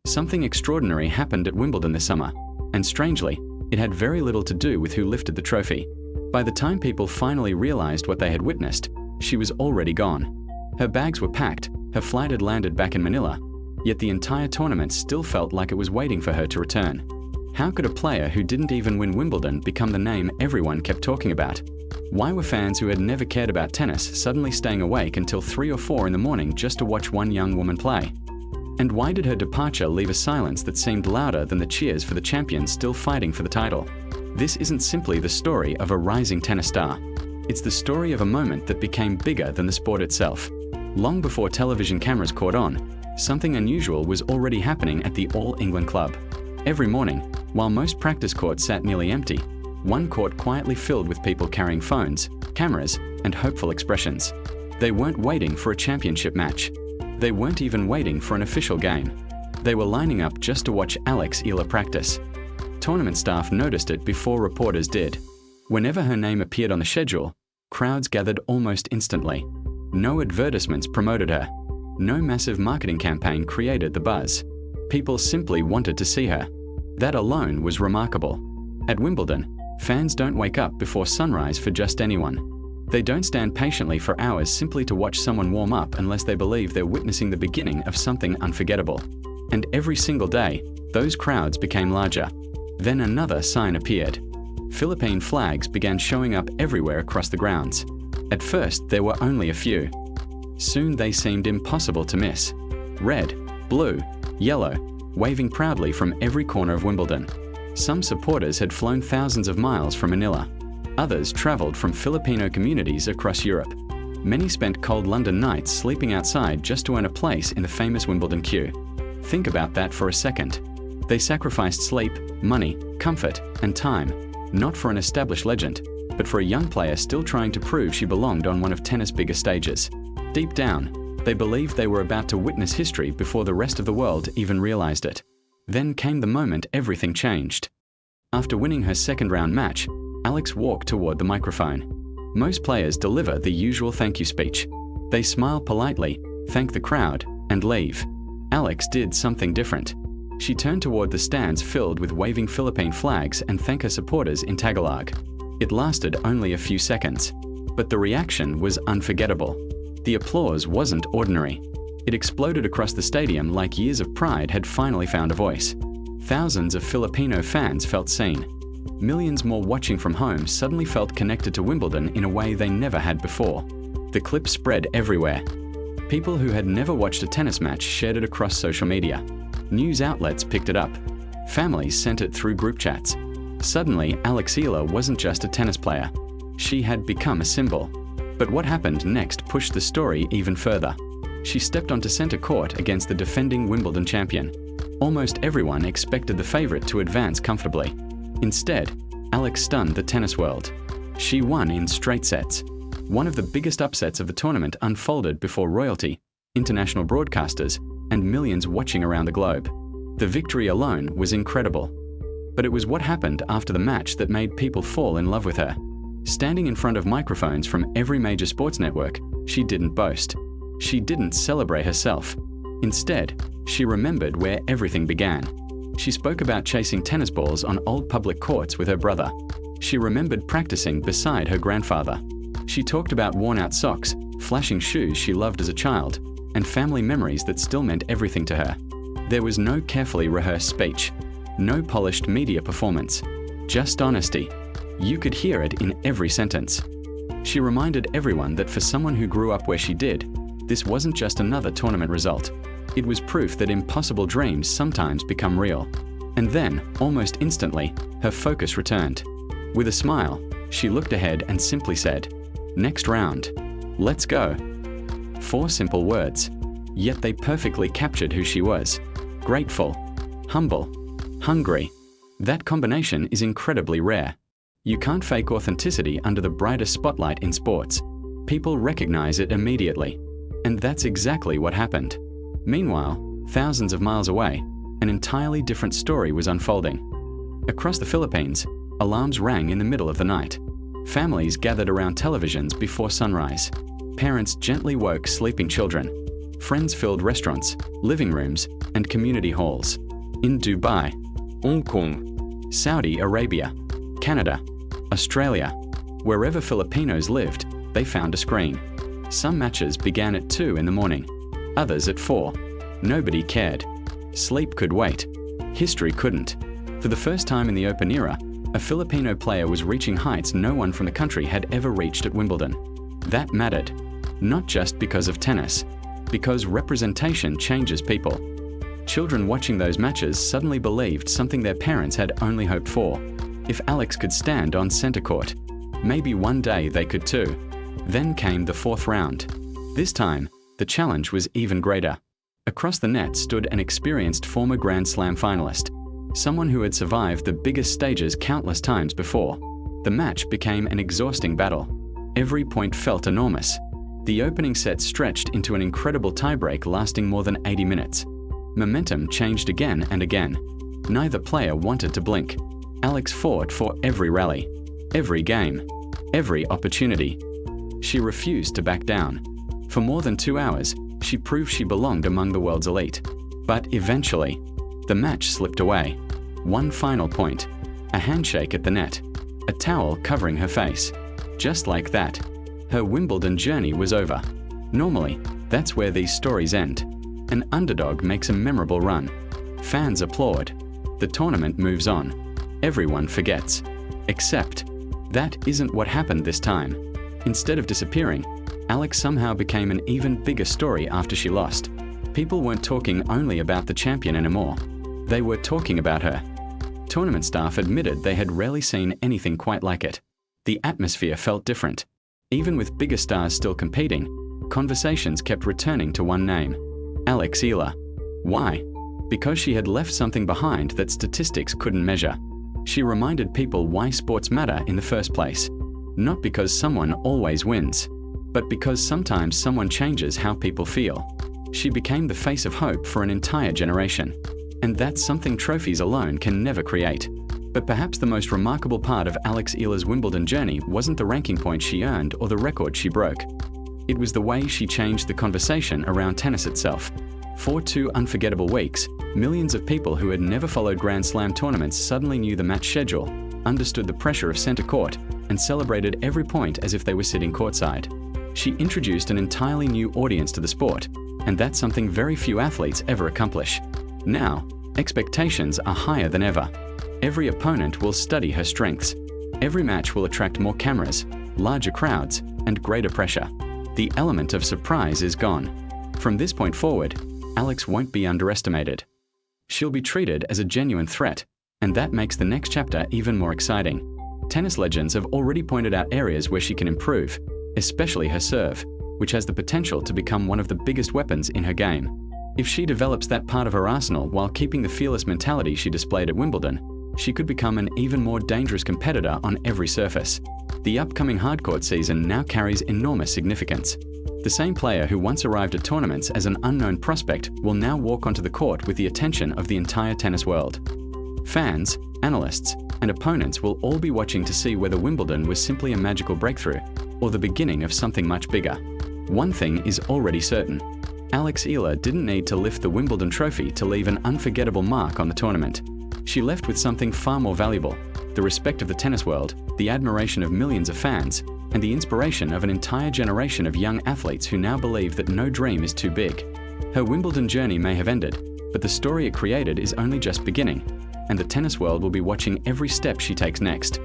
Something extraordinary happened at Wimbledon this summer, and strangely, it had very little to do with who lifted the trophy. By the time people finally realized what they had witnessed, she was already gone. Her bags were packed, her flight had landed back in Manila, yet the entire tournament still felt like it was waiting for her to return. How could a player who didn't even win Wimbledon become the name everyone kept talking about? Why were fans who had never cared about tennis suddenly staying awake until 3 or 4 in the morning just to watch one young woman play? And why did her departure leave a silence that seemed louder than the cheers for the champion still fighting for the title? This isn't simply the story of a rising tennis star. It's the story of a moment that became bigger than the sport itself. Long before television cameras caught on, something unusual was already happening at the All England Club. Every morning, while most practice courts sat nearly empty, one court quietly filled with people carrying phones, cameras, and hopeful expressions. They weren't waiting for a championship match. They weren't even waiting for an official game. They were lining up just to watch Alex Eala practice. Tournament staff noticed it before reporters did. Whenever her name appeared on the schedule, crowds gathered almost instantly. No advertisements promoted her. No massive marketing campaign created the buzz. People simply wanted to see her. That alone was remarkable. At Wimbledon, fans don't wake up before sunrise for just anyone. They don't stand patiently for hours simply to watch someone warm up unless they believe they're witnessing the beginning of something unforgettable. And every single day, those crowds became larger. Then another sign appeared. Philippine flags began showing up everywhere across the grounds. At first, there were only a few. Soon they seemed impossible to miss. Red, blue, yellow, waving proudly from every corner of Wimbledon. Some supporters had flown thousands of miles from Manila. Others traveled from Filipino communities across Europe. Many spent cold London nights sleeping outside just to earn a place in the famous Wimbledon queue. Think about that for a second. They sacrificed sleep, money, comfort, and time, not for an established legend, but for a young player still trying to prove she belonged on one of tennis' biggest stages. Deep down, they believed they were about to witness history before the rest of the world even realized it. Then came the moment everything changed. After winning her second-round match, Alex walked toward the microphone. Most players deliver the usual thank you speech. They smile politely, thank the crowd, and leave. Alex did something different. She turned toward the stands filled with waving Philippine flags and thanked her supporters in Tagalog. It lasted only a few seconds, but the reaction was unforgettable. The applause wasn't ordinary. It exploded across the stadium like years of pride had finally found a voice. Thousands of Filipino fans felt seen. Millions more watching from home suddenly felt connected to Wimbledon in a way they never had before. The clip spread everywhere. People who had never watched a tennis match shared it across social media. News outlets picked it up. Families sent it through group chats. Suddenly, Alex Eala wasn't just a tennis player. She had become a symbol. But what happened next pushed the story even further. She stepped onto center court against the defending Wimbledon champion. Almost everyone expected the favorite to advance comfortably. Instead, Alex stunned the tennis world. She won in straight sets. One of the biggest upsets of the tournament unfolded before royalty, international broadcasters, and millions watching around the globe. The victory alone was incredible. But it was what happened after the match that made people fall in love with her. Standing in front of microphones from every major sports network, she didn't boast. She didn't celebrate herself. Instead, she remembered where everything began. She spoke about chasing tennis balls on old public courts with her brother. She remembered practicing beside her grandfather. She talked about worn-out socks, flashing shoes she loved as a child, and family memories that still meant everything to her. There was no carefully rehearsed speech, no polished media performance, just honesty. You could hear it in every sentence. She reminded everyone that for someone who grew up where she did, this wasn't just another tournament result. It was proof that impossible dreams sometimes become real. And then, almost instantly, her focus returned. With a smile, she looked ahead and simply said, "Next round. Let's go." 4 simple words, yet they perfectly captured who she was. Grateful, humble, hungry. That combination is incredibly rare. You can't fake authenticity under the brightest spotlight in sports. People recognize it immediately. And that's exactly what happened. Meanwhile, thousands of miles away, an entirely different story was unfolding. Across the Philippines, alarms rang in the middle of the night. Families gathered around televisions before sunrise. Parents gently woke sleeping children. friends-filled restaurants, living rooms, and community halls. In Dubai, Hong Kong, Saudi Arabia, Canada, Australia, wherever Filipinos lived, they found a screen. Some matches began at 2 in the morning, others at 4. Nobody cared. Sleep could wait. History couldn't. For the first time in the Open era, a Filipino player was reaching heights no one from the country had ever reached at Wimbledon. That mattered, not just because of tennis, because representation changes people. Children watching those matches suddenly believed something their parents had only hoped for. If Alex could stand on center court, maybe one day they could too. Then came the 4th round. This time, the challenge was even greater. Across the net stood an experienced former Grand Slam finalist, someone who had survived the biggest stages countless times before. The match became an exhausting battle. Every point felt enormous. The opening set stretched into an incredible tiebreak lasting more than 80 minutes. Momentum changed again and again. Neither player wanted to blink. Alex fought for every rally, every game, every opportunity. She refused to back down. For more than 2 hours, she proved she belonged among the world's elite. But eventually, the match slipped away. One final point, a handshake at the net, a towel covering her face. Just like that, her Wimbledon journey was over. Normally, that's where these stories end. An underdog makes a memorable run. Fans applaud. The tournament moves on. Everyone forgets. Except, that isn't what happened this time. Instead of disappearing, Alex somehow became an even bigger story after she lost. People weren't talking only about the champion anymore. They were talking about her. Tournament staff admitted they had rarely seen anything quite like it. The atmosphere felt different. Even with bigger stars still competing, conversations kept returning to one name: Alex Eala. Why? Because she had left something behind that statistics couldn't measure. She reminded people why sports matter in the first place. Not because someone always wins, but because sometimes someone changes how people feel. She became the face of hope for an entire generation. And that's something trophies alone can never create. But perhaps the most remarkable part of Alex Eala's Wimbledon journey wasn't the ranking points she earned or the record she broke. It was the way she changed the conversation around tennis itself. For 2 unforgettable weeks, millions of people who had never followed Grand Slam tournaments suddenly knew the match schedule, understood the pressure of center court, and celebrated every point as if they were sitting courtside. She introduced an entirely new audience to the sport, and that's something very few athletes ever accomplish. Now, expectations are higher than ever. Every opponent will study her strengths. Every match will attract more cameras, larger crowds, and greater pressure. The element of surprise is gone. From this point forward, Alex won't be underestimated. She'll be treated as a genuine threat, and that makes the next chapter even more exciting. Tennis legends have already pointed out areas where she can improve, especially her serve, which has the potential to become one of the biggest weapons in her game. If she develops that part of her arsenal while keeping the fearless mentality she displayed at Wimbledon, she could become an even more dangerous competitor on every surface. The upcoming hardcourt season now carries enormous significance. The same player who once arrived at tournaments as an unknown prospect will now walk onto the court with the attention of the entire tennis world. Fans, analysts, and opponents will all be watching to see whether Wimbledon was simply a magical breakthrough or the beginning of something much bigger. One thing is already certain. Alex Eala didn't need to lift the Wimbledon trophy to leave an unforgettable mark on the tournament. She left with something far more valuable: the respect of the tennis world, the admiration of millions of fans, and the inspiration of an entire generation of young athletes who now believe that no dream is too big. Her Wimbledon journey may have ended, but the story it created is only just beginning, and the tennis world will be watching every step she takes next.